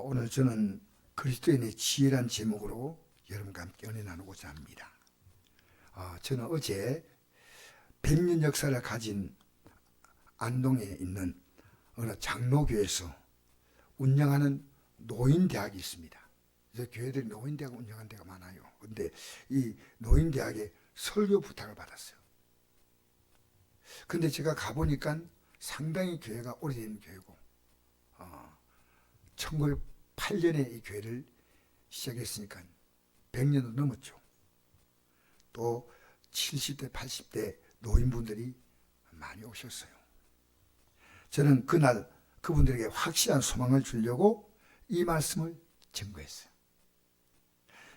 오늘 저는 그리스도인의 지혜란 제목으로 여러분과 함께 은혜 나누고자 합니다. 저는 어제 100년 역사를 가진 안동에 있는 어느 장로교에서 운영하는 노인대학이 있습니다. 그래서 교회들이 노인대학 운영하는 데가 많아요. 근데 이 노인대학에 설교 부탁을 받았어요. 근데 제가 가보니까 상당히 교회가 오래된 교회고 1908년에 이 교회를 시작했으니까 100년도 넘었죠. 또 70대 80대 노인분들이 많이 오셨어요. 저는 그날 그분들에게 확실한 소망을 주려고 이 말씀을 증거했어요.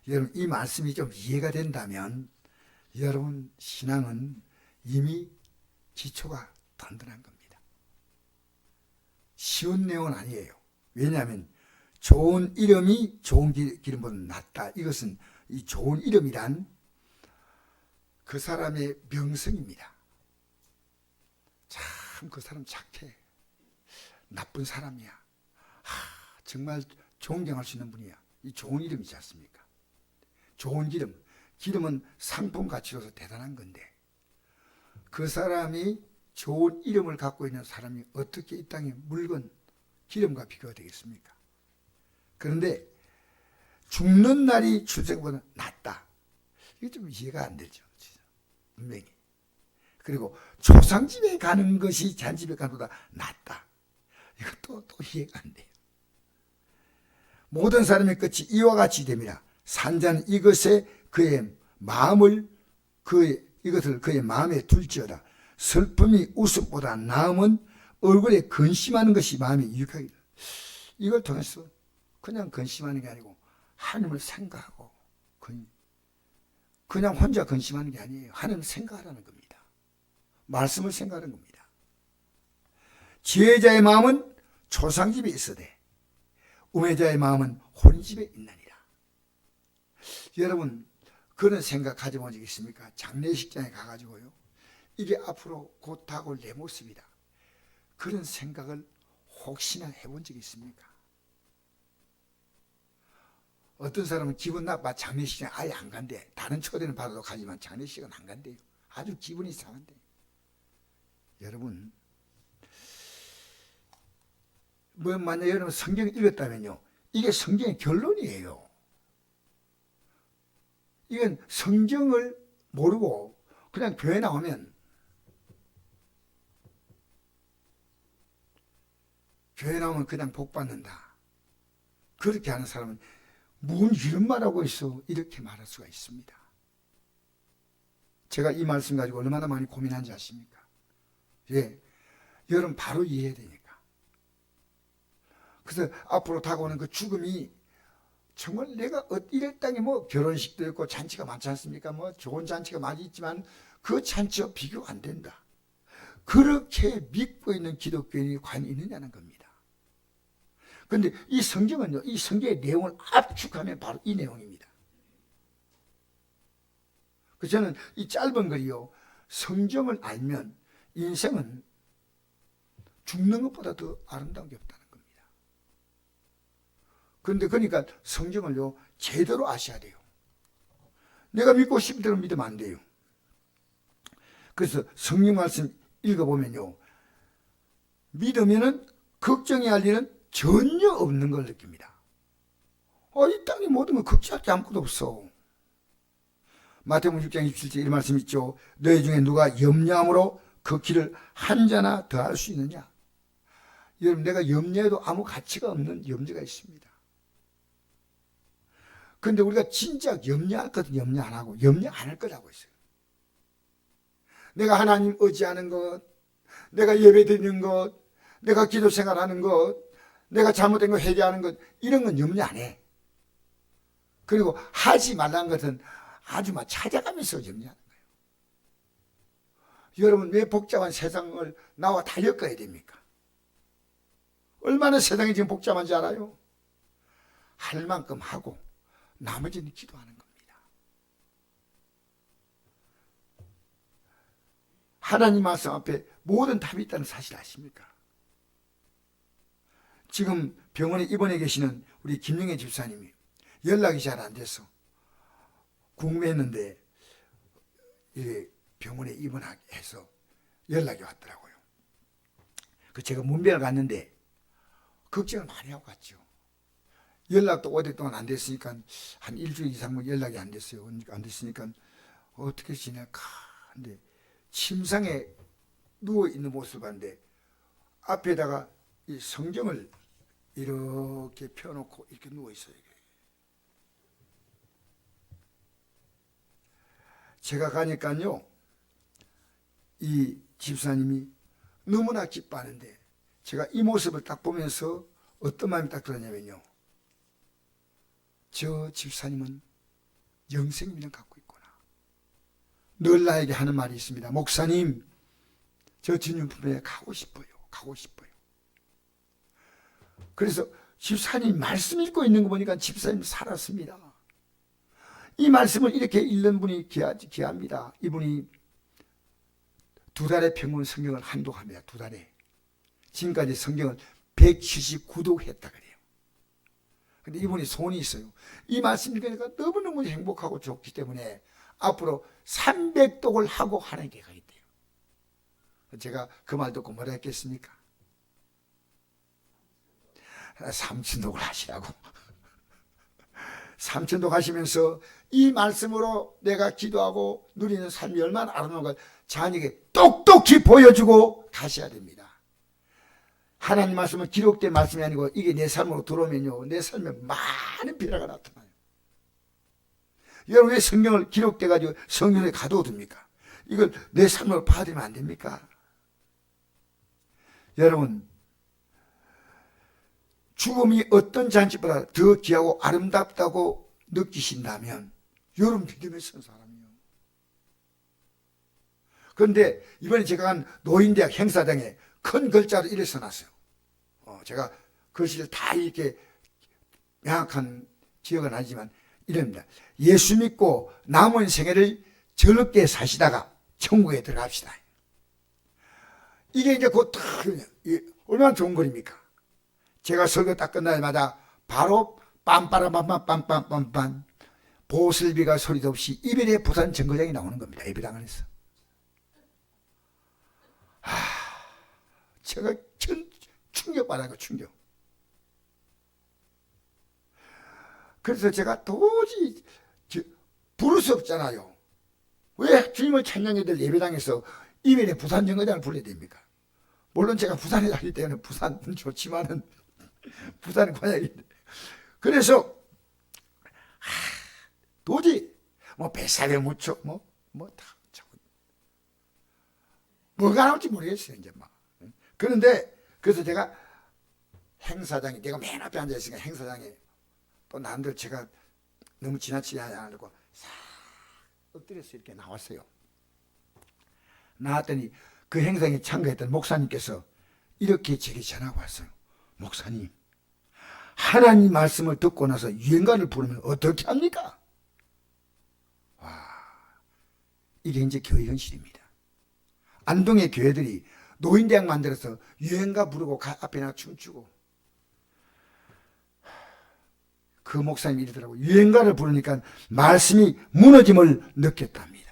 여러분, 이 말씀이 좀 이해가 된다면 여러분 신앙은 이미 기초가 든든한 겁니다. 쉬운 내용은 아니에요. 왜냐하면 좋은 이름이 좋은 기름보다 낫다. 이것은 이 좋은 이름이란 그 사람의 명성입니다. 참 그 사람 착해. 나쁜 사람이야. 정말 존경할 수 있는 분이야. 이 좋은 이름이지 않습니까? 좋은 기름. 기름은 상품 가치로서 대단한 건데 그 사람이 좋은 이름을 갖고 있는 사람이 어떻게 이 땅에 물건, 기름과 비교가 되겠습니까? 그런데 죽는 날이 출생보다 낫다. 이게 좀 이해가 안 되죠. 분명히. 그리고 조상집에 가는 것이 잔집에 가는 것보다 낫다. 이것도 또 이해가 안 돼요. 모든 사람의 끝이 이와 같이 됩니다. 산자는 이것에 그의 마음을 이것을 그의 마음에 둘지어다. 슬픔이 웃음보다 나음은 얼굴에 근심하는 것이 마음이 유익하기다. 이걸 통해서 그냥 근심하는 게 아니고 하나님을 생각하고 그냥 혼자 근심하는 게 아니에요. 하나님을 생각하라는 겁니다. 말씀을 생각하는 겁니다. 지혜자의 마음은 조상집에 있으되 우매자의 마음은 혼인집에 있나니라. 여러분 그런 생각 가져본 적 있습니까? 장례식장에 가가지고요. 이게 앞으로 곧 다가올 내 모습이다. 그런 생각을 혹시나 해본 적 있습니까? 어떤 사람은 기분 나빠 장례식장 아예 안 간대. 다른 초대는 받아도 가지만 장례식은 안 간대요. 아주 기분이 상한데. 여러분 만약 여러분 성경을 읽었다면요. 이게 성경의 결론이에요. 이건 성경을 모르고 그냥 교회 나오면 그냥 복 받는다. 그렇게 하는 사람은 뭔 이런 말하고 있어. 이렇게 말할 수가 있습니다. 제가 이 말씀 가지고 얼마나 많이 고민한지 아십니까? 예, 여러분 바로 이해해야 되니까. 그래서 앞으로 다가오는 그 죽음이 정말 내가 이럴 땅에 뭐 결혼식도 있고 잔치가 많지 않습니까? 뭐 좋은 잔치가 많이 있지만 그 잔치와 비교가 안 된다. 그렇게 믿고 있는 기독교인이 과연 있느냐는 겁니다. 그런데 이 성경은요, 이 성경의 내용을 압축하면 바로 이 내용입니다. 그래서 저는 이 짧은 글이요, 성경을 알면 인생은 죽는 것보다 더 아름다운 게 없다는 겁니다. 그런데 그러니까 성경을요, 제대로 아셔야 돼요. 내가 믿고 싶은 대로 믿으면 안 돼요. 그래서 성경 말씀 읽어보면요, 믿으면은 걱정해야 할 일은 전혀 없는 걸 느낍니다. 이 땅에 모든 건 걱정할 게 아무것도 없어. 마태복음 6장 27절 이 말씀 있죠. 너희 중에 누가 염려함으로 그 길을 한 자나 더 할 수 있느냐. 여러분 내가 염려해도 아무 가치가 없는 염려가 있습니다. 그런데 우리가 진짜 염려할 것은 염려 안 하고 염려 안 할 거라고 있어요. 내가 하나님 의지하는 것, 내가 예배 드리는 것, 내가 기도 생활하는 것, 내가 잘못된 거 회개하는 것, 이런 건 염려 안 해. 그리고 하지 말라는 것은 아주 막 찾아가면서 염려하는 거예요. 여러분 왜 복잡한 세상을 나와 다 엮어야 됩니까? 얼마나 세상이 지금 복잡한지 알아요? 할 만큼 하고 나머지는 기도하는 겁니다. 하나님 말씀 앞에 모든 답이 있다는 사실 아십니까? 지금 병원에 입원해 계시는 우리 김영애 집사님이 연락이 잘 안 돼서 궁금했는데 병원에 입원해서 연락이 왔더라고요. 그 제가 문병을 갔는데 걱정을 많이 하고 갔죠. 연락도 오랫동안 안 됐으니까 한 일주일 이상 연락이 안 됐어요. 안 됐으니까 어떻게 지낼까 근데 침상에 누워있는 모습을 봤는데 앞에다가 이 성경을 이렇게 펴놓고 이렇게 누워있어요. 제가 가니까요 이 집사님이 너무나 기뻐하는데 제가 이 모습을 딱 보면서 어떤 마음이 딱 들었냐면요, 저 집사님은 영생민을 갖고 있구나. 늘 나에게 하는 말이 있습니다. 목사님, 저 주님 품에 가고 싶어요. 가고 싶어요. 그래서 집사님 말씀 읽고 있는 거 보니까 집사님 살았습니다. 이 말씀을 이렇게 읽는 분이 귀합니다. 이분이 2달에 평균 성경을 한독합니다. 2달에. 지금까지 성경을 179독 했다 그래요. 근데 이분이 소원이 있어요. 이 말씀 읽으니까 너무너무 행복하고 좋기 때문에 앞으로 300독을 하고 하는 게가 있대요. 제가 그 말 듣고 뭐라 했겠습니까? 3000독을 하시라고. 3000독 하시면서 이 말씀으로 내가 기도하고 누리는 삶이 얼마나 아름다운 걸 자녀에게 똑똑히 보여주고 가셔야 됩니다. 하나님 말씀은 기록된 말씀이 아니고 이게 내 삶으로 들어오면요, 내 삶에 많은 변화가 나타나요. 여러분 왜 성경을 기록돼가지고 성경에 가둬둡니까? 이걸 내 삶으로 받으면 안 됩니까? 여러분, 죽음이 어떤 잔치보다 더 귀하고 아름답다고 느끼신다면 여러분 믿음에 선 사람이요. 그런데 이번에 제가 간 노인대학 행사장에 큰 글자로 이렇게 써놨어요. 제가 글씨를 다 이렇게 명확한 기억은 아니지만 이럽니다. 예수 믿고 남은 생애를 즐겁게 사시다가 천국에 들어갑시다. 이게 이제 곧 얼마나 좋은 글입니까? 제가 설교 딱 끝날 때마다 바로 빰빠라빰빰빰빰빰빰 보슬비가 소리도 없이 이별의 부산 정거장이 나오는 겁니다. 예배당 안에서. 제가 충격받은 거 충격. 그래서 제가 도저히 부를 수 없잖아요. 왜 주님을 찬양해들 예배당에서 이별의 부산 정거장을 불러야 됩니까? 물론 제가 부산에 살기 때문에 부산은 좋지만은 부산은 고향인데 그래서 도저히 뭐 뱃살에 묻혀 뭐다 뭐가 나올지 모르겠어요 이제 막. 그런데 그래서 제가 행사장에 내가 맨 앞에 앉아 있으니까 행사장에 또 남들 제가 너무 지나치게 하지 않으려고 싹 엎드려서 이렇게 나왔어요. 나왔더니 그 행사에 참가했던 목사님께서 이렇게 제게 전화가 왔어요. 목사님, 하나님 말씀을 듣고 나서 유행가를 부르면 어떻게 합니까? 와, 이게 이제 교회 현실입니다. 안동의 교회들이 노인대학 만들어서 유행가 부르고 앞에 나가 춤추고, 그 목사님이 이러더라고요. 유행가를 부르니까 말씀이 무너짐을 느꼈답니다.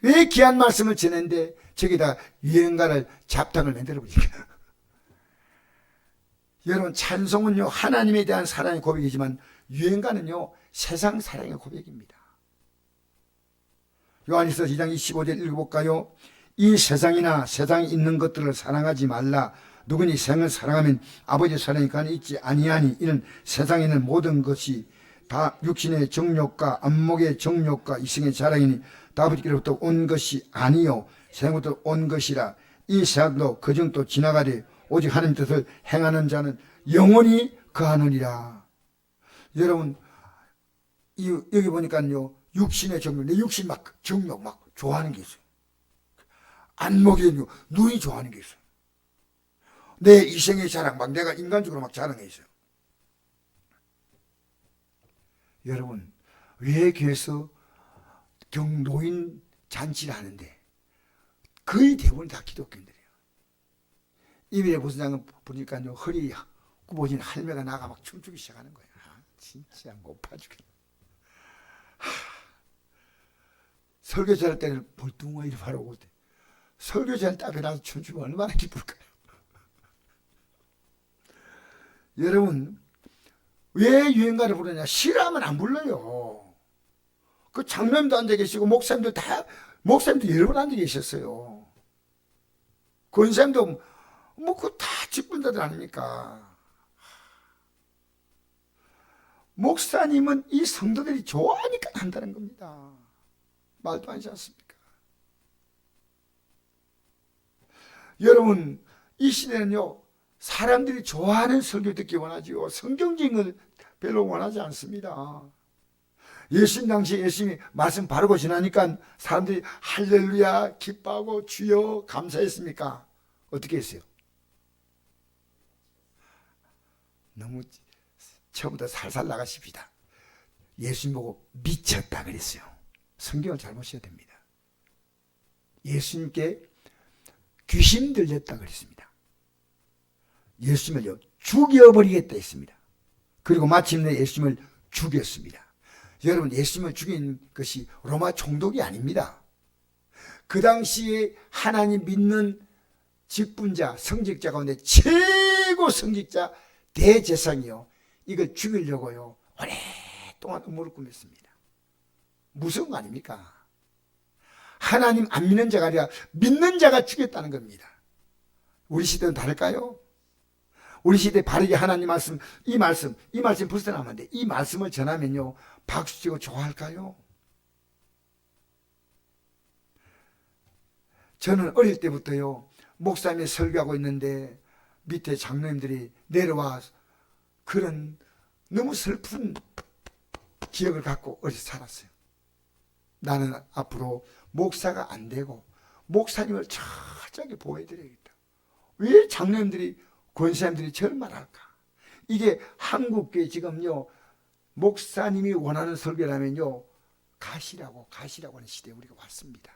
왜 귀한 말씀을 전했는데 저기다 유행가를 잡탕을 만들어버리니까. 여러분, 찬송은요 하나님에 대한 사랑의 고백이지만 유행가는요 세상 사랑의 고백입니다. 요한일서 2장 25절 읽어볼까요? 이 세상이나 세상에 있는 것들을 사랑하지 말라. 누구니 생을 사랑하면 아버지 사랑이 간에 있지 아니하니 이는 세상에 있는 모든 것이 다 육신의 정욕과 안목의 정욕과 이성의 자랑이니 다 아버지께로부터 온 것이 아니요 세상부터 온 것이라. 이 세상도 그정도 지나가되 오직 하나님 뜻을 행하는 자는 영원히 거하느니라. 여러분, 여기 보니까요 육신의 정욕, 내 육신 막 정욕 막 좋아하는 게 있어요. 안목의 정욕, 눈이 좋아하는 게 있어요. 내 이생의 자랑, 막 내가 인간적으로 막 자랑해 있어요. 여러분, 왜 교회에서 경노인 잔치를 하는데 거의 대부분 다 기독교인들이에요. 이별의 부산장은 보니까요 허리 꾸보진 할매가 나가 막 춤추기 시작하는 거야. 진짜 못 봐주겠네. 설교할 때는 볼뚱어이를 바라고 설교할 때 앞에 나서 춤추면 얼마나 기쁠까요? 여러분, 왜 유행가를 부르냐? 싫어하면 안 불러요. 그 장로님도 앉아 계시고 목사님도 여러 분 앉아 계셨어요. 권사님도 그거 다 직분자들 아닙니까? 목사님은 이 성도들이 좋아하니까 한다는 겁니다. 말도 안 하지 않습니까? 여러분, 이 시대는요, 사람들이 좋아하는 설교 듣기 원하지요. 성경적인 걸 별로 원하지 않습니다. 예수님 당시에 예수님이 말씀 바르고 지나니까 사람들이 할렐루야 기뻐하고 주여 감사했습니까? 어떻게 했어요? 너무 처음부터 살살 나가십시다. 예수님 보고 미쳤다 그랬어요. 성경을 잘 보셔야 됩니다. 예수님께 귀신 들렸다 그랬습니다. 예수님을 죽여버리겠다 했습니다. 그리고 마침내 예수님을 죽였습니다. 여러분, 예수님을 죽인 것이 로마 총독이 아닙니다. 그 당시에 하나님 믿는 직분자, 성직자 가운데 최고 성직자 대제사장이요, 이걸 죽이려고요 오랫동안 음모를 꾸몄습니다. 무서운 거 아닙니까? 하나님 안 믿는 자가 아니라 믿는 자가 죽였다는 겁니다. 우리 시대는 다를까요? 우리 시대에 바르게 하나님 말씀, 이 말씀 벗어나면 안 돼. 이 말씀을 전하면요 박수치고 좋아할까요? 저는 어릴 때부터요 목사님이 설교하고 있는데 밑에 장로님들이 내려와 그런 너무 슬픈 기억을 갖고 어려서 살았어요. 나는 앞으로 목사가 안 되고 목사님을 철저하게 보호해드려야겠다. 왜 장로님들이 권사님들이 저를 말할까? 이게 한국교회 지금요 목사님이 원하는 설교라면요 가시라고 하는 시대에 우리가 왔습니다.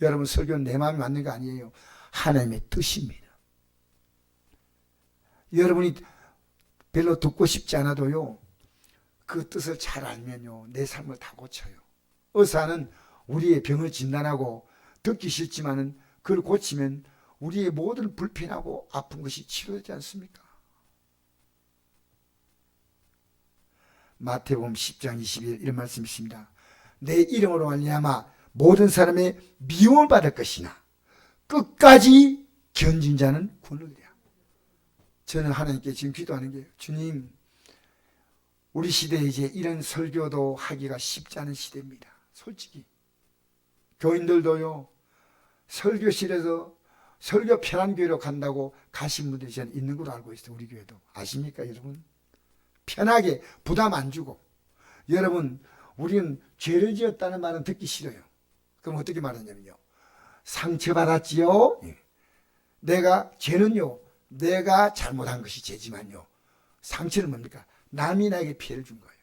여러분, 설교는 내 마음이 맞는 거 아니에요. 하나님의 뜻입니다. 여러분이 별로 듣고 싶지 않아도요 그 뜻을 잘 알면요 내 삶을 다 고쳐요. 의사는 우리의 병을 진단하고 듣기 싫지만은 그걸 고치면 우리의 모든 불편하고 아픈 것이 치료되지 않습니까? 마태복음 10장 21 이런 말씀이 있습니다. 내 이름으로 말미암아 모든 사람의 미움을 받을 것이나 끝까지 견진 자는 구원을 얻으리라. 저는 하나님께 지금 기도하는 게, 주님, 우리 시대에 이제 이런 설교도 하기가 쉽지 않은 시대입니다. 솔직히 교인들도요 설교실에서 설교 편한 교회로 간다고 가신 분들이 저는 있는 걸로 알고 있어요. 우리 교회도 아십니까 여러분? 편하게 부담 안 주고. 여러분, 우리는 죄를 지었다는 말은 듣기 싫어요. 그럼 어떻게 말하냐면요 상처받았지요. 죄는요 내가 잘못한 것이 죄지만요 상처는 뭡니까? 남이 나에게 피해를 준 거예요.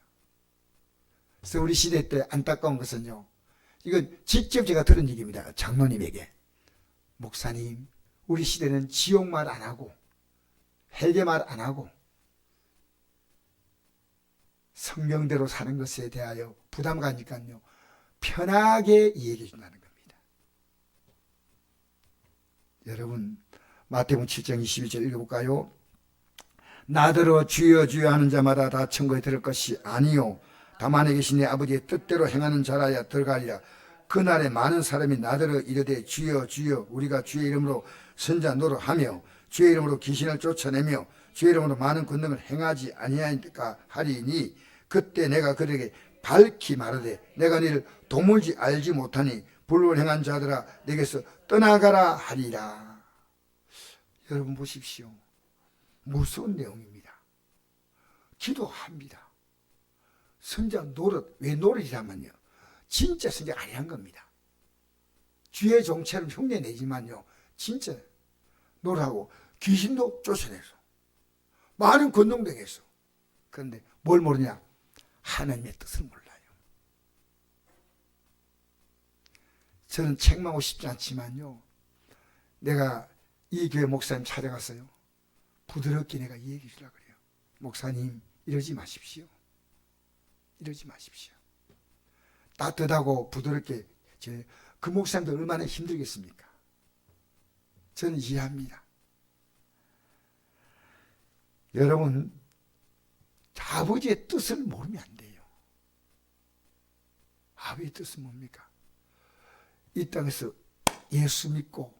그래서 우리 시대 때 안타까운 것은요, 이건 직접 제가 들은 얘기입니다. 장로님에게, 목사님, 우리 시대는 지옥 말 안 하고 회개 말 안 하고 성경대로 사는 것에 대하여 부담 가니까요 편하게 이야기해 준다는 겁니다. 여러분, 마태복음 7장 21절 읽어볼까요? 나더러 주여 주여 하는 자마다 다 천국에 들을 것이 아니요 다만에 계신 내 아버지의 뜻대로 행하는 자라야 들어가리라. 그날에 많은 사람이 나더러 이르되 주여 주여 우리가 주의 이름으로 선자 노릇하며 주의 이름으로 귀신을 쫓아내며 주의 이름으로 많은 권능을 행하지 아니하니까 하리니 그때 내가 그들에게 밝히 말하되 내가 너를 도무지 알지 못하니 불을 행한 자들아 내게서 떠나가라 하리라. 여러분 보십시오. 무서운 내용입니다. 기도합니다. 선자 노릇, 왜 노릇이라면요 진짜 선자가 아니한 겁니다. 주의 종처럼 흉내내지만요 진짜 노릇하고 귀신도 쫓아내서 많은 권능도 해서. 그런데 뭘 모르냐? 하나님의 뜻을 몰라요. 저는 책망하고 싶지 않지만요 내가 이 교회 목사님 찾아갔어요. 부드럽게 내가 얘기해 주려고 그래요. 목사님, 이러지 마십시오. 이러지 마십시오. 따뜻하고 부드럽게. 그 목사님도 얼마나 힘들겠습니까? 저는 이해합니다. 여러분, 아버지의 뜻을 모르면 안 돼요. 아버지의 뜻은 뭡니까? 이 땅에서 예수 믿고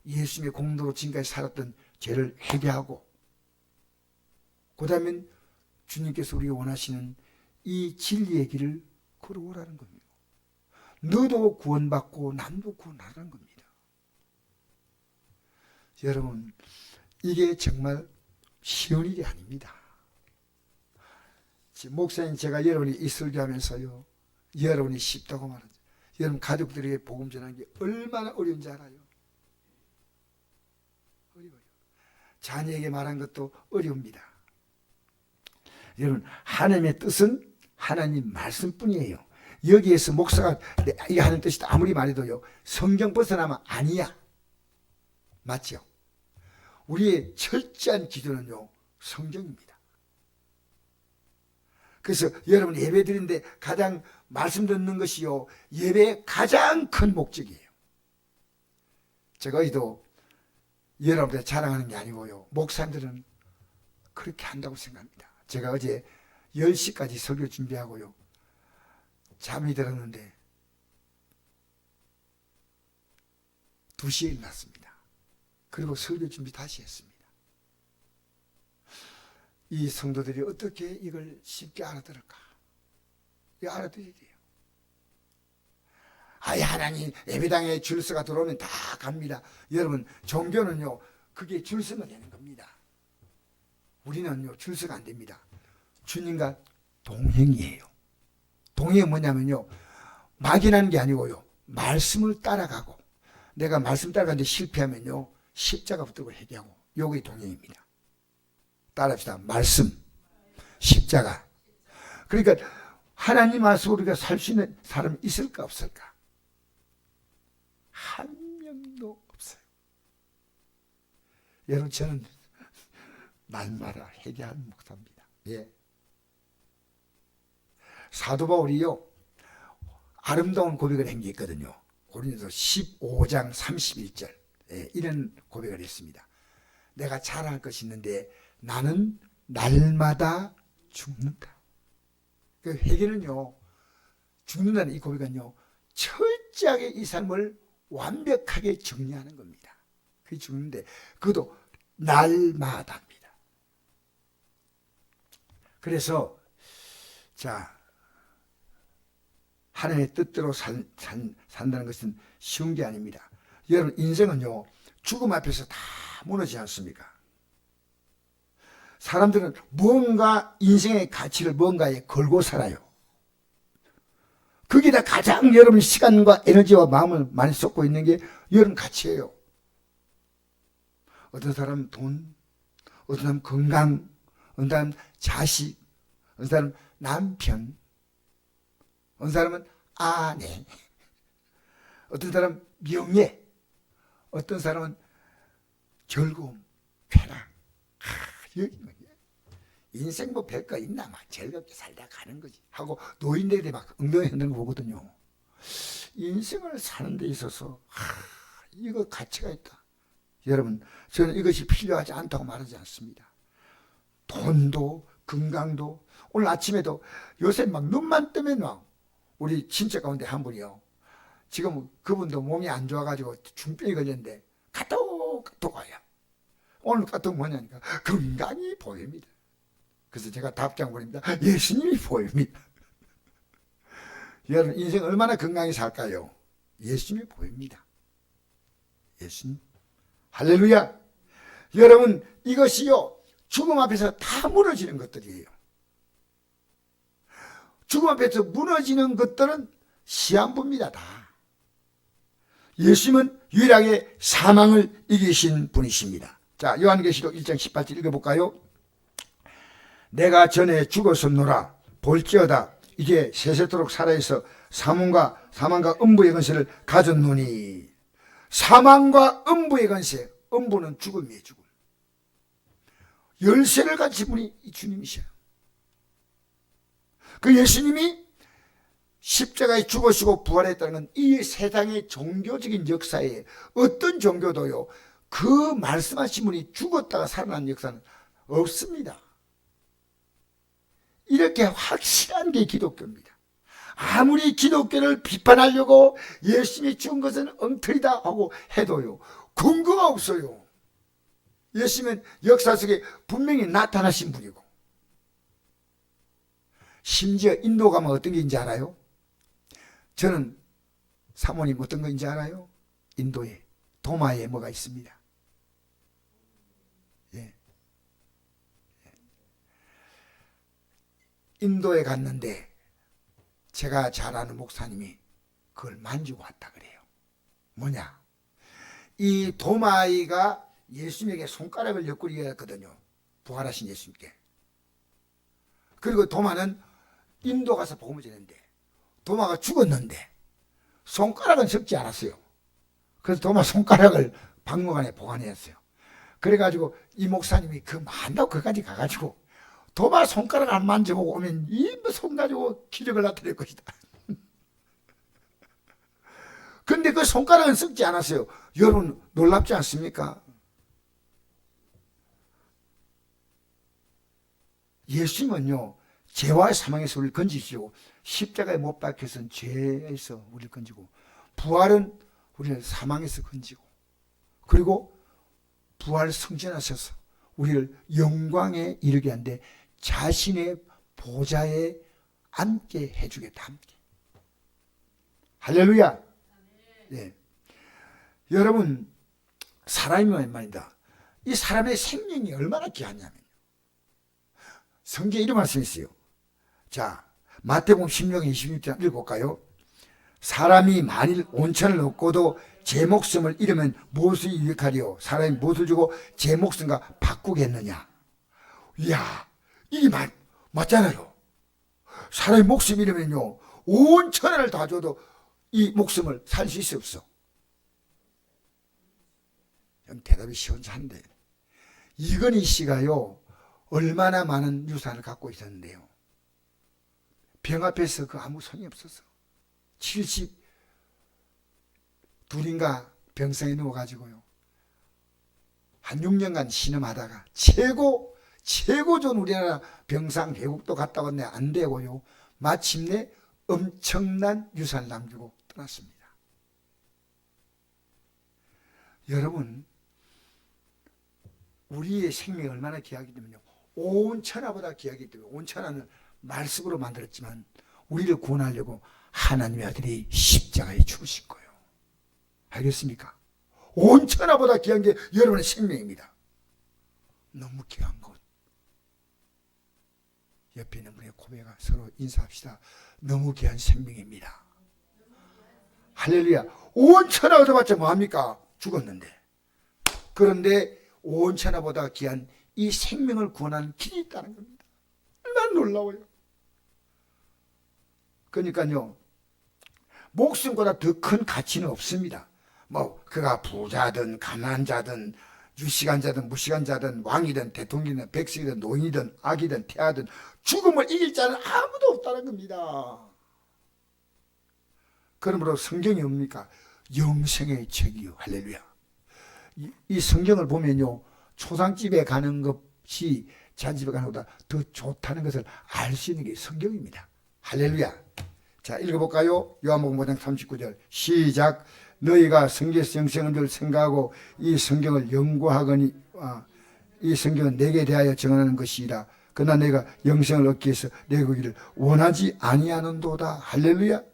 예수님의 공로로 지금까지 살았던 죄를 회개하고, 그 다음에 주님께서 우리가 원하시는 이 진리의 길을 걸어오라는 겁니다. 너도 구원받고 남도 구원하라는 겁니다. 여러분, 이게 정말 쉬운 일이 아닙니다. 목사님, 제가 여러분이 이 설교하면서요, 여러분이 쉽다고 말하죠. 여러분 가족들에게 복음 전하는 게 얼마나 어려운지 알아요? 어려워요. 자녀에게 말하는 것도 어려웁니다. 여러분, 하나님의 뜻은 하나님 말씀뿐이에요. 여기에서 목사가 이게 하는 뜻이 아무리 말해도요, 성경 벗어나면 아니야. 맞죠? 우리의 철저한 기준은요, 성경입니다. 그래서 여러분 예배 드리는데 가장 말씀 듣는 것이요, 예배의 가장 큰 목적이에요. 제가 어디도 여러분들 자랑하는 게 아니고요, 목사님들은 그렇게 한다고 생각합니다. 제가 어제 10시까지 설교 준비하고요, 잠이 들었는데 2시에 일어났습니다. 그리고 설교 준비 다시 했습니다. 이 성도들이 어떻게 이걸 쉽게 알아들을까? 이거 알아들어야 돼요. 아예 하나님 예배당에 줄서가 들어오면 다 갑니다. 여러분, 종교는요, 그게 줄서면 되는 겁니다. 우리는요, 줄서가 안 됩니다. 주님과 동행이에요. 동행이 뭐냐면요, 막연한 게 아니고요, 말씀을 따라가고, 내가 말씀 따라가는데 실패하면요, 십자가 붙들고 회개하고, 요게 동행입니다. 따라합시다. 말씀, 십자가. 그러니까 하나님 말씀 우리가 살 수 있는 사람이 있을까 없을까? 한 명도 없어요. 여러분, 저는 날마다 회개하는 목사입니다. 예. 사도 바울이요, 아름다운 고백을 한 게 있거든요. 고린도서 15장 31절. 예, 이런 고백을 했습니다. 내가 자랑할 것이 있는데 나는 날마다 죽는다. 그 회개는요, 죽는다는 이 고백은요, 철저하게 이 삶을 완벽하게 정리하는 겁니다. 그게 죽는데, 그것도 날마다입니다. 그래서 자, 하나님의 뜻대로 산다는 것은 쉬운 게 아닙니다. 여러분, 인생은요, 죽음 앞에서 다 무너지지 않습니까? 사람들은 뭔가 인생의 가치를 뭔가에 걸고 살아요. 거기다 가장 여러분 시간과 에너지와 마음을 많이 쏟고 있는 게 여러분 가치예요. 어떤 사람은 돈, 어떤 사람은 건강, 어떤 사람은 자식, 어떤 사람은 남편, 어떤 사람은 아내, 어떤 사람은 명예, 어떤 사람은 즐거움, 쾌락. 인생 뭐 별거 있나, 막 즐겁게 살다 가는 거지 하고 노인들이 막 엉덩이 흔드는 거 보거든요. 인생을 사는 데 있어서 이거 가치가 있다. 여러분, 저는 이것이 필요하지 않다고 말하지 않습니다. 돈도 건강도, 오늘 아침에도 요새 막 눈만 뜨면 막 우리 친척 가운데 한 분이요, 지금 그분도 몸이 안 좋아가지고 중병이 걸렸는데 카톡 와요. 오늘 카톡 뭐냐니까 건강이 보입니다. 그래서 제가 답장 보냅니다. 예수님이 보입니다. 여러분, 인생 얼마나 건강히 살까요? 예수님이 보입니다. 예수님. 할렐루야. 여러분, 이것이요, 죽음 앞에서 다 무너지는 것들이에요. 죽음 앞에서 무너지는 것들은 시한부입니다. 다. 예수님은 유일하게 사망을 이기신 분이십니다. 자, 요한계시록 1장 18절 읽어볼까요? 내가 전에 죽었었노라. 볼지어다 이제 세세토록 살아있어 사망과 음부의 권세를 가졌노니. 사망과 음부의 권세. 음부는 죽음이에요. 죽음. 열쇠를 가진 분이 이 주님이셔요. 그 예수님이 십자가에 죽으시고 부활했다는 건 이 세상의 종교적인 역사에 어떤 종교도요 그 말씀하신 분이 죽었다가 살아난 역사는 없습니다. 이렇게 확실한 게 기독교입니다. 아무리 기독교를 비판하려고 예수님이 죽은 것은 엉터리다 하고 해도요 근거가 없어요. 예수님은 역사 속에 분명히 나타나신 분이고, 심지어 인도 가면 어떤 게 있는지 알아요? 저는 사모님 어떤 거인지 알아요? 인도에 도마에 뭐가 있습니다. 예. 인도에 갔는데 제가 잘 아는 목사님이 그걸 만지고 왔다 그래요. 뭐냐? 이 도마이가 예수님에게 손가락을 옆구리에 했거든요. 부활하신 예수님께. 그리고 도마는 인도 가서 복음을 전했는데 도마가 죽었는데 손가락은 썩지 않았어요. 그래서 도마 손가락을 박물관에 보관했어요. 그래가지고 이 목사님이 그 만다고 그까지 가가지고 도마 손가락 안 만져보고 오면 이 손 가지고 기적을 나타낼 것이다. 근데 그 손가락은 썩지 않았어요. 여러분 놀랍지 않습니까? 예수님은요 죄와 사망에서 우리를 건지시고 십자가에 못 박혀선 죄에서 우리를 건지고, 부활은 우리를 사망에서 건지고, 그리고 부활 승천하셔서 우리를 영광에 이르게 한데 자신의 보좌에 앉게 해주겠다. 함께. 할렐루야. 예. 여러분 사람이면 말입니다. 이 사람의 생명이 얼마나 귀하냐면 성경에 이런 말씀이 있어요. 자, 마태복음 16장 26절 읽어볼까요? 사람이 만일 온천을 얻고도 제 목숨을 잃으면 무엇을 유익하리요? 사람이 무엇을 주고 제 목숨과 바꾸겠느냐? 이야, 이게 맞잖아요. 사람이 목숨 잃으면요 온 천하를 다 줘도 이 목숨을 살 수 있어 없어? 대답이 시원찮은데, 이건희 씨가요 얼마나 많은 유산을 갖고 있었는데요, 병 앞에서 그 아무 손이 없어서 72인가 병상에 누워가지고요 한 6년간 신음하다가 최고 좋은 우리나라 병상 외국도 갔다 왔네 안 되고요 마침내 엄청난 유산을 남기고 떠났습니다. 여러분 우리의 생명이 얼마나 귀하기 때문에요 온 천하보다 귀하기 때문에, 온 천하는 말씀으로 만들었지만 우리를 구원하려고 하나님의 아들이 십자가에 죽으신 거예요. 알겠습니까? 온 천하보다 귀한 게 여러분의 생명입니다. 너무 귀한 것. 옆에 있는 분의 고백아 서로 인사합시다. 너무 귀한 생명입니다. 할렐루야. 온 천하 얻어봤자 뭐합니까? 죽었는데. 그런데 온 천하보다 귀한 이 생명을 구원하는 길이 있다는 겁니다. 얼마나 놀라워요. 그러니까요 목숨보다 더 큰 가치는 없습니다. 뭐 그가 부자든 가난자든 유시간자든 무시간자든 왕이든 대통령이든 백성이든 노인이든 아기든 태아든 죽음을 이길 자는 아무도 없다는 겁니다. 그러므로 성경이 뭡니까? 영생의 책이요. 할렐루야. 이 성경을 보면요 초상집에 가는 것이 잔집에 가는 것보다 더 좋다는 것을 알 수 있는 게 성경입니다. 할렐루야. 자 읽어볼까요? 요한복음 5장 39절 시작. 너희가 성경에서 영생을 늘 생각하고 이 성경을 연구하거니 이 성경은 내게 대하여 증언하는 것이라. 그러나 내가 영생을 얻기 위해서 내가 거기를 원하지 아니하는도다. 할렐루야.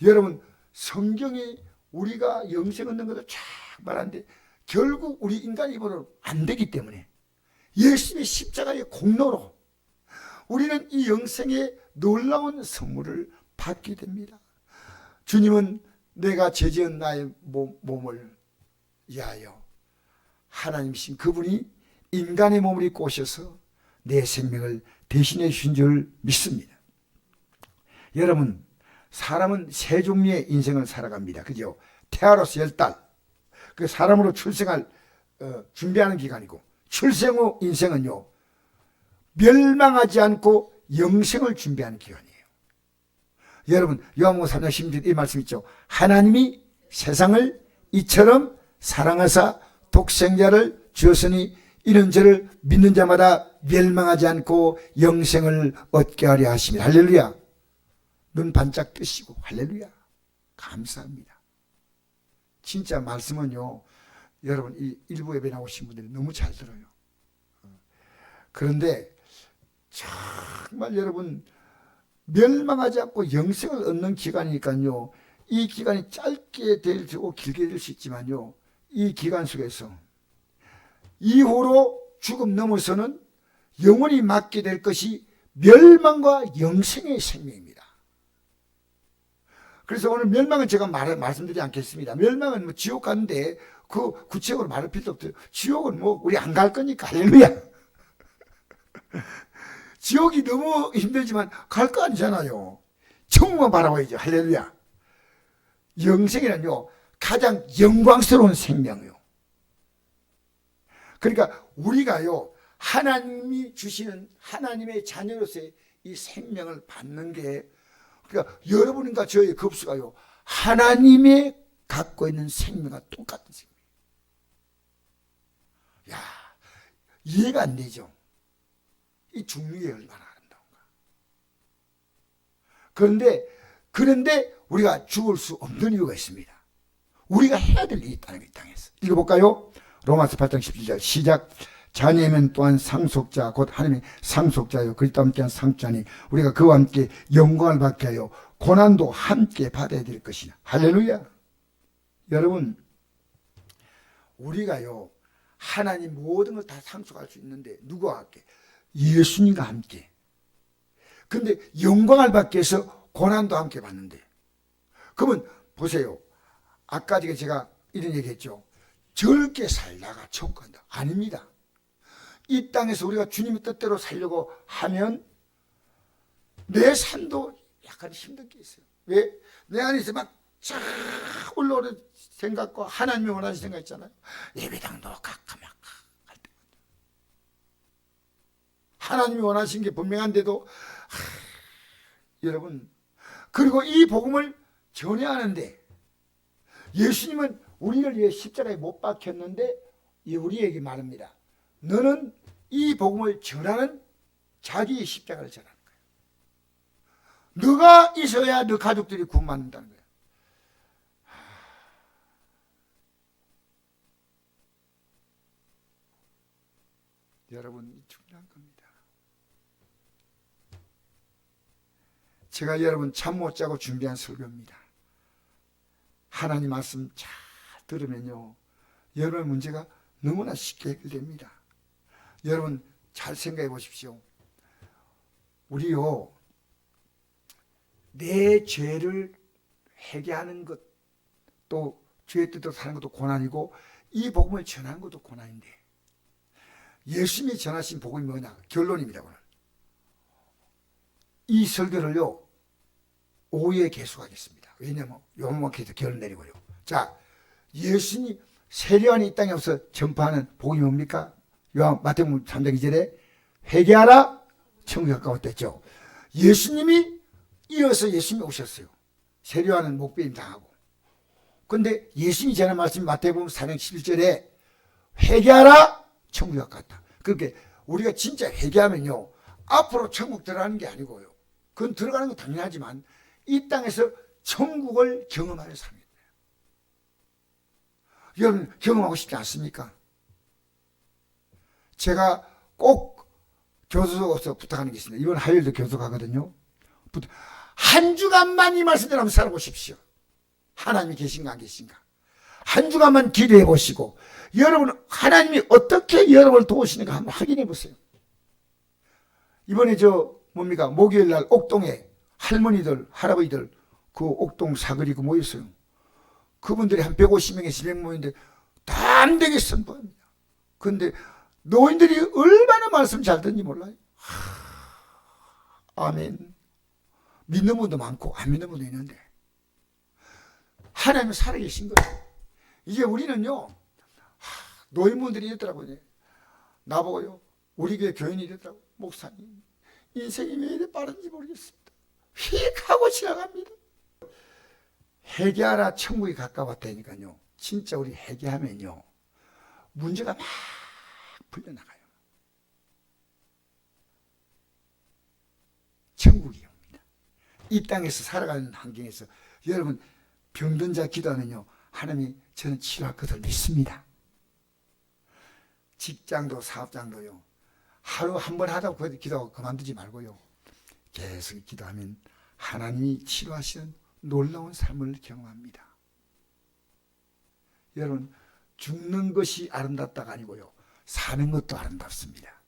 여러분 성경에 우리가 영생 얻는 것을 쫙 말하는데 결국 우리 인간의 입으로 안 되기 때문에 예수님의 십자가의 공로로 우리는 이 영생의 놀라운 선물을 받게 됩니다. 주님은 내가 죄지은 나의 몸을 위하여 하나님이신 그분이 인간의 몸을 입고 오셔서 내 생명을 대신해 주신 줄 믿습니다. 여러분 사람은 세 종류의 인생을 살아갑니다. 그죠? 태아로서 10달 그 사람으로 출생할 준비하는 기간이고, 출생 후 인생은요 멸망하지 않고 영생을 준비하는 기간이에요. 여러분, 요한복음 3장 16절 이 말씀 있죠. 하나님이 세상을 이처럼 사랑하사 독생자를 주었으니 이는 저를 믿는 자마다 멸망하지 않고 영생을 얻게 하려 하심이라. 할렐루야. 눈 반짝 뜨시고 할렐루야. 감사합니다. 진짜 말씀은요, 여러분 이 일부 예배 나오신 분들이 너무 잘 들어요. 그런데 정말 여러분 멸망하지 않고 영생을 얻는 기간이니까요, 이 기간이 짧게 될수고 길게 될 수 있지만요, 이 기간 속에서 이후로 죽음 넘어서는 영원히 맡게 될 것이 멸망과 영생의 생명입니다. 그래서 오늘 멸망은 제가 말씀드리지 않겠습니다. 멸망은 뭐 지옥 가는데 그 구체적으로 말할 필요도 없어요. 지옥은 뭐 우리 안 갈 거니까 할렐루야. 지옥이 너무 힘들지만 갈 거 아니잖아요. 천국만 바라봐야죠. 할렐루야. 영생이란요, 가장 영광스러운 생명이요. 그러니까 우리가요, 하나님이 주시는 하나님의 자녀로서의 이 생명을 받는 게, 그러니까 여러분과 저의 급수가요, 하나님이 갖고 있는 생명과 똑같은 생명. 야, 이해가 안 되죠. 이 죽는 게 얼마나 아름다운가. 그런데 우리가 죽을 수 없는 이유가 있습니다. 우리가 해야 될 일이 있다는 게 이 땅에서. 읽어볼까요? 로마서 8장 17절 시작. 자녀면 또한 상속자 곧 하나님의 상속자요 그리스도와 함께한 상속자니 우리가 그와 함께 영광을 받게 하여 고난도 함께 받아야 될 것이냐. 할렐루야. 여러분, 우리가요 하나님 모든 걸 다 상속할 수 있는데 누구와 함께? 예수님과 함께. 근데 영광을 받기 위해서 고난도 함께 받는데, 그러면 보세요. 아까 제가 이런 얘기했죠. 젊게 살다가 천국 간다. 아닙니다. 이 땅에서 우리가 주님의 뜻대로 살려고 하면 내 삶도 약간 힘든 게 있어요. 왜? 내 안에서 막 쫙 올라오는 생각과 하나님이 원하는 생각 있잖아요. 예배당도 가까마까 할 때 하나님이 원하신 게 분명한데도 여러분, 그리고 이 복음을 전해하는데 예수님은 우리를 위해 십자가에 못 박혔는데 우리에게 말합니다. 너는 이 복음을 전하는 자기의 십자가를 전하는 거예요. 너가 있어야 너 가족들이 구원받는다는 거예요. 여러분, 중요한 겁니다. 제가 여러분 잠 못 자고 준비한 설교입니다. 하나님 말씀 잘 들으면요, 여러분의 문제가 너무나 쉽게 해결됩니다. 여러분 잘 생각해 보십시오. 우리요, 내 죄를 회개하는 것, 또 죄의 뜻대로 사는 것도 고난이고 이 복음을 전하는 것도 고난인데, 예수님이 전하신 복음이 뭐냐? 결론입니다. 오늘 이 설교를요 오후에 계속하겠습니다. 왜냐하면 요만큼에서 결론 내리고요. 자, 예수님 세례요한이 이 땅에 와서 전파하는 복음이 뭡니까? 마태복음 3장 2절에 회개하라 천국이 가까웠댔죠. 예수님이 이어서 예수님이 오셨어요. 세례요한은 목배임 당하고. 그런데 예수님이 전한 말씀이 마태복음 4장 11절에 회개하라 천국이 가까웠다. 그렇게 우리가 진짜 회개하면요 앞으로 천국 들어가는 게 아니고요, 그건 들어가는 건 당연하지만 이 땅에서 천국을 경험하는 삶입니다. 여러분 경험하고 싶지 않습니까? 제가 꼭 교수로서 부탁하는 게 있습니다. 이번 화요일도 교수 가거든요. 한 주간만 이 말씀대로 한번 살아보십시오. 하나님이 계신가 안 계신가. 한 주간만 기도해 보시고 여러분 하나님이 어떻게 여러분을 도우시는가 한번 확인해 보세요. 이번에 목요일 날 옥동에 할머니들 할아버지들 그 옥동 사거리 그 모였어요. 그분들이 한 150명에서 200명 모였는데 다 안 되게 선포합니다. 그런데 노인들이 얼마나 말씀 잘 듣는지 몰라요. 아멘. 믿는 분도 많고 안 믿는 분도 있는데 하나님은 살아계신 거예요. 이제 우리는요, 노인분들이 이랬더라고요. 나보고요, 우리 교회 교인이 이랬더라고요. 목사님, 인생이 왜 이렇게 빠른지 모르겠습니다. 휙 하고 지나갑니다. 회개하라 천국이 가까웠다니까요. 진짜 우리 회개하면요, 문제가 막 풀려나가요. 천국이 옵니다. 이 땅에서 살아가는 환경에서 여러분 병든 자 기도하면요, 하나님이 저는 치료할 것을 믿습니다. 직장도 사업장도요, 하루 한 번 하다고 기도하고 그만두지 말고요, 계속 기도하면 하나님이 치료하시는 놀라운 삶을 경험합니다. 여러분, 죽는 것이 아름답다가 아니고요, 사는 것도 아름답습니다.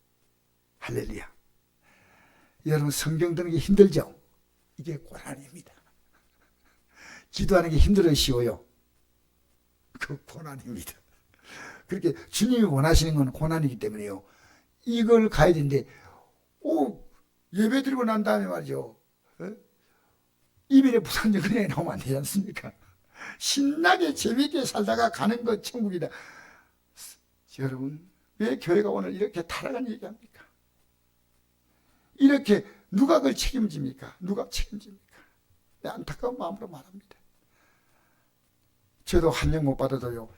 할렐루야. 여러분, 성경 듣는 게 힘들죠? 이게 고난입니다. 기도하는 게 힘들어요, 쉬워요? 그 고난입니다. 그렇게 주님이 원하시는 건 고난이기 때문에요, 이걸 가야 되는데, 예배 드리고 난 다음에 말이죠, 이별의 부산적 그냥 나오면 안 되지 않습니까? 신나게 재미있게 살다가 가는 것 천국이다. 여러분, 왜 교회가 오늘 이렇게 타락한 얘기합니까? 이렇게 누가 그걸 책임집니까? 누가 책임집니까? 내 안타까운 마음으로 말합니다. 저도 한 명 못 받아도요,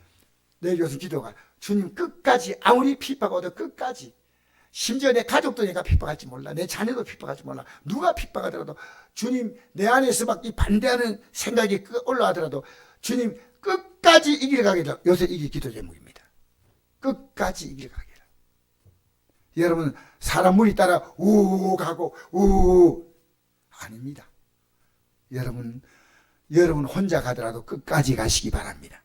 내 교수 기도가 주님 끝까지, 아무리 핍박하도 끝까지, 심지어 내 가족도 내가 핍박할지 몰라, 내 자녀도 핍박할지 몰라, 누가 핍박하더라도 주님, 내 안에서 막 이 반대하는 생각이 올라가더라도 주님 끝까지 이길 가게라. 요새 이게 기도 제목입니다. 끝까지 이길 가게라. 여러분, 사람 무리 따라 우우 가고 우우 아닙니다. 여러분 혼자 가더라도 끝까지 가시기 바랍니다.